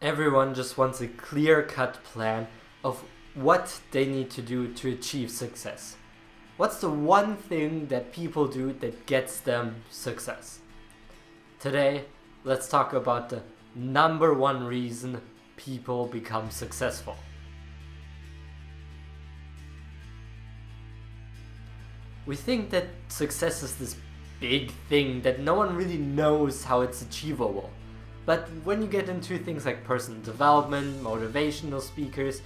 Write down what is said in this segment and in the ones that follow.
Everyone just wants a clear-cut plan of what they need to do to achieve success. What's the one thing that people do that gets them success? Today, let's talk about the number one reason people become successful. We think that success is this big thing that no one really knows how it's achievable. But when you get into things like personal development, motivational speakers,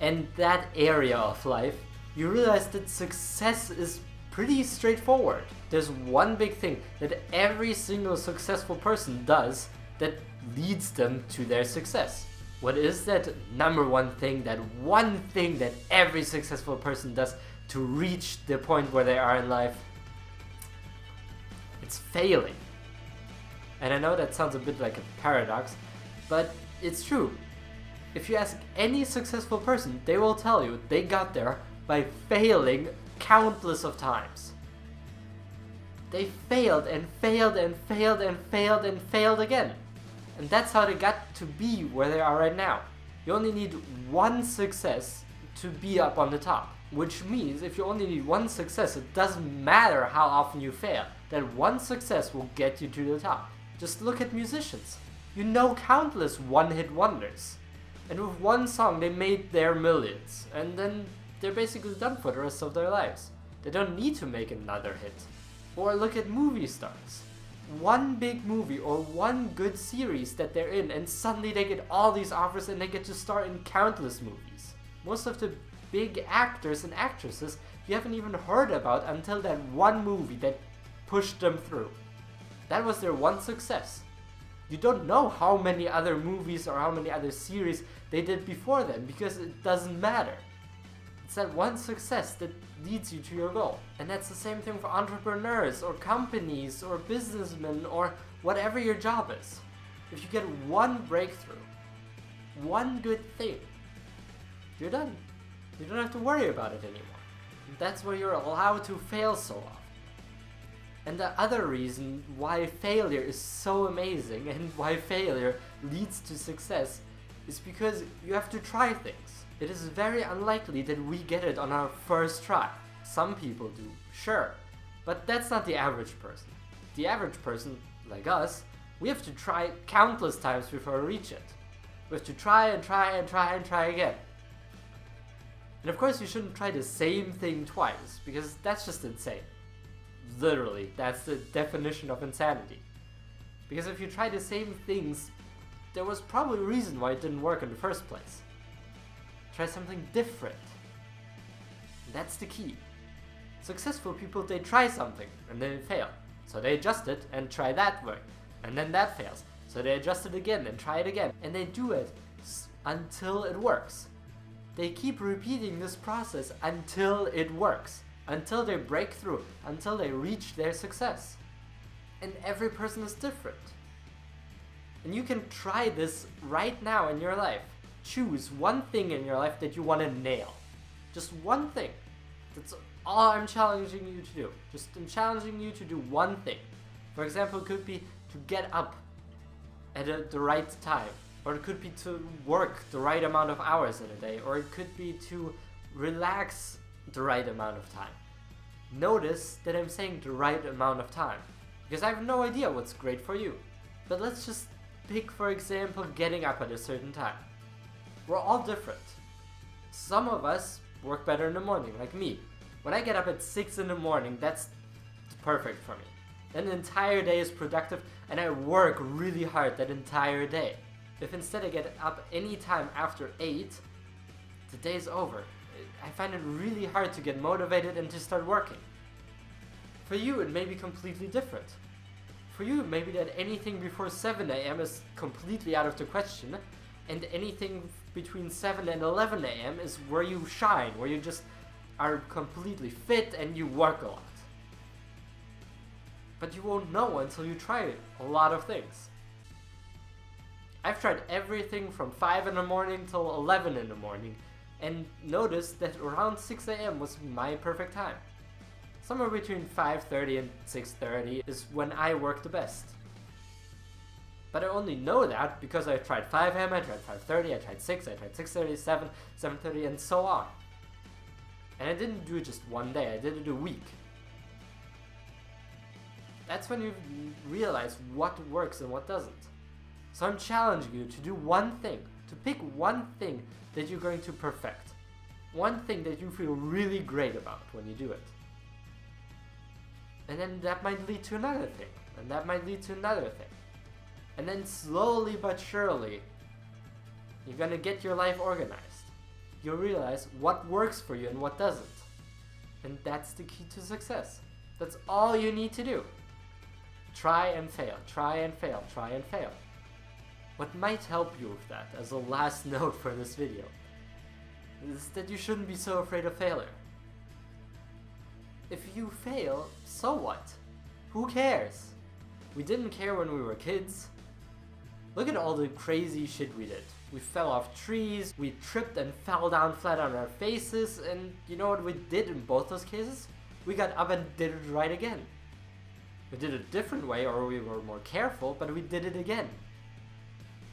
and that area of life, you realize that success is pretty straightforward. There's one big thing that every single successful person does that leads them to their success. What is that number one thing, that one thing that every successful person does to reach the point where they are in life? It's failing. And I know that sounds a bit like a paradox, but it's true. If you ask any successful person, they will tell you they got there by failing countless of times. They failed and failed and failed and failed and failed again. And that's how they got to be where they are right now. You only need one success to be up on the top. Which means if you only need one success, it doesn't matter how often you fail. That one success will get you to the top. Just look at musicians. You know countless one-hit wonders. And with one song they made their millions. And then they're basically done for the rest of their lives. They don't need to make another hit. Or look at movie stars. One big movie or one good series that they're in, and suddenly they get all these offers and they get to star in countless movies. Most of the big actors and actresses you haven't even heard about until that one movie that pushed them through. That was their one success. You don't know how many other movies or how many other series they did before then, because it doesn't matter. It's that one success that leads you to your goal. And that's the same thing for entrepreneurs or companies or businessmen or whatever your job is. If you get one breakthrough, one good thing, you're done. You don't have to worry about it anymore. That's why you're allowed to fail so often. And the other reason why failure is so amazing and why failure leads to success is because you have to try things. It is very unlikely that we get it on our first try. Some people do, sure, but that's not the average person. The average person, like us, we have to try countless times before we reach it. We have to try and try and try and try again. And of course you shouldn't try the same thing twice, because that's just insane. Literally, that's the definition of insanity. Because if you try the same things, there was probably a reason why it didn't work in the first place. Try something different. That's the key. Successful people, they try something and then it fails. So they adjust it and try that way. And then that fails. So they adjust it again and try it again. And they do it until it works. They keep repeating this process until it works. Until they break through, until they reach their success. And every person is different. And you can try this right now in your life. Choose one thing in your life that you want to nail. Just one thing. That's all I'm challenging you to do. I'm challenging you to do one thing. For example, it could be to get up at the right time. Or it could be to work the right amount of hours in a day. Or it could be to relax the right amount of time. Notice that I'm saying the right amount of time, because I have no idea what's great for you. But let's just pick, for example, getting up at a certain time. We're all different. Some of us work better in the morning, like me. When I get up at 6 in the morning, that's perfect for me. Then the entire day is productive and I work really hard that entire day. If instead I get up any time after 8, the day's over. I find it really hard to get motivated and to start working. For you, it may be completely different. For you, it may be that anything before 7 a.m. is completely out of the question, and anything between 7 and 11 a.m. is where you shine, where you just are completely fit and you work a lot. But you won't know until you try a lot of things. I've tried everything from 5 in the morning till 11 in the morning, and noticed that around 6 a.m. was my perfect time. Somewhere between 5:30 and 6:30 is when I work the best. But I only know that because I tried 5M, I tried 5:30, I tried 6, I tried 6:30, 7, 7:30, and so on. And I didn't do it just one day, I did it a week. That's when you realize what works and what doesn't. So I'm challenging you to do one thing, to pick one thing that you're going to perfect. One thing that you feel really great about when you do it. And then that might lead to another thing, and that might lead to another thing. And then slowly but surely, you're gonna get your life organized. You'll realize what works for you and what doesn't. And that's the key to success. That's all you need to do. Try and fail, try and fail, try and fail. What might help you with that, as a last note for this video, is that you shouldn't be so afraid of failure. If you fail, so what? Who cares? We didn't care when we were kids. Look at all the crazy shit we did. We fell off trees, we tripped and fell down flat on our faces, and you know what we did in both those cases? We got up and did it right again. We did it a different way, or we were more careful, but we did it again.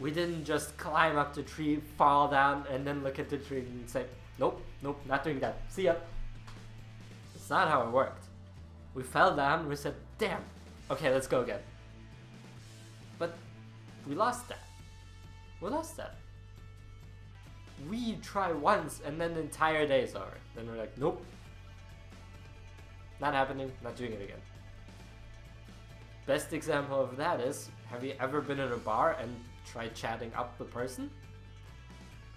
We didn't just climb up the tree, fall down, and then look at the tree and say, nope, nope, not doing that, see ya. It's not how it worked. We fell down, we said, damn, okay, let's go again. But we lost that. We lost that. We try once and then the entire day is over. Then we're like, nope. Not happening, not doing it again. Best example of that is, have you ever been in a bar and tried chatting up the person?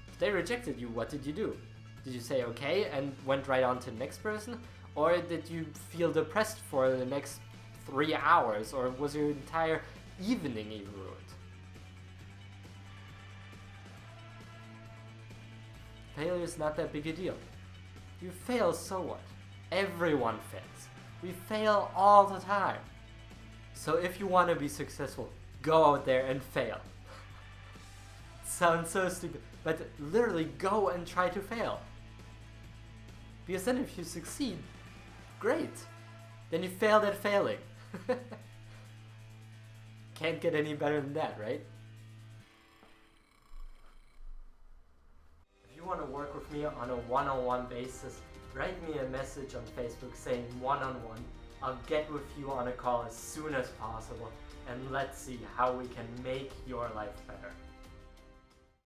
If they rejected you, what did you do? Did you say okay and went right on to the next person? Or did you feel depressed for the next 3 hours? Or was your entire evening even ruined? Failure is not that big a deal. You fail, so what? Everyone fails. We fail all the time. So if you want to be successful, go out there and fail. It sounds so stupid, but literally go and try to fail. Because then if you succeed, great. Then you failed at failing. Can't get any better than that, right? If you want to work with me on a one-on-one basis, write me a message on Facebook saying one-on-one. I'll get with you on a call as soon as possible, and let's see how we can make your life better.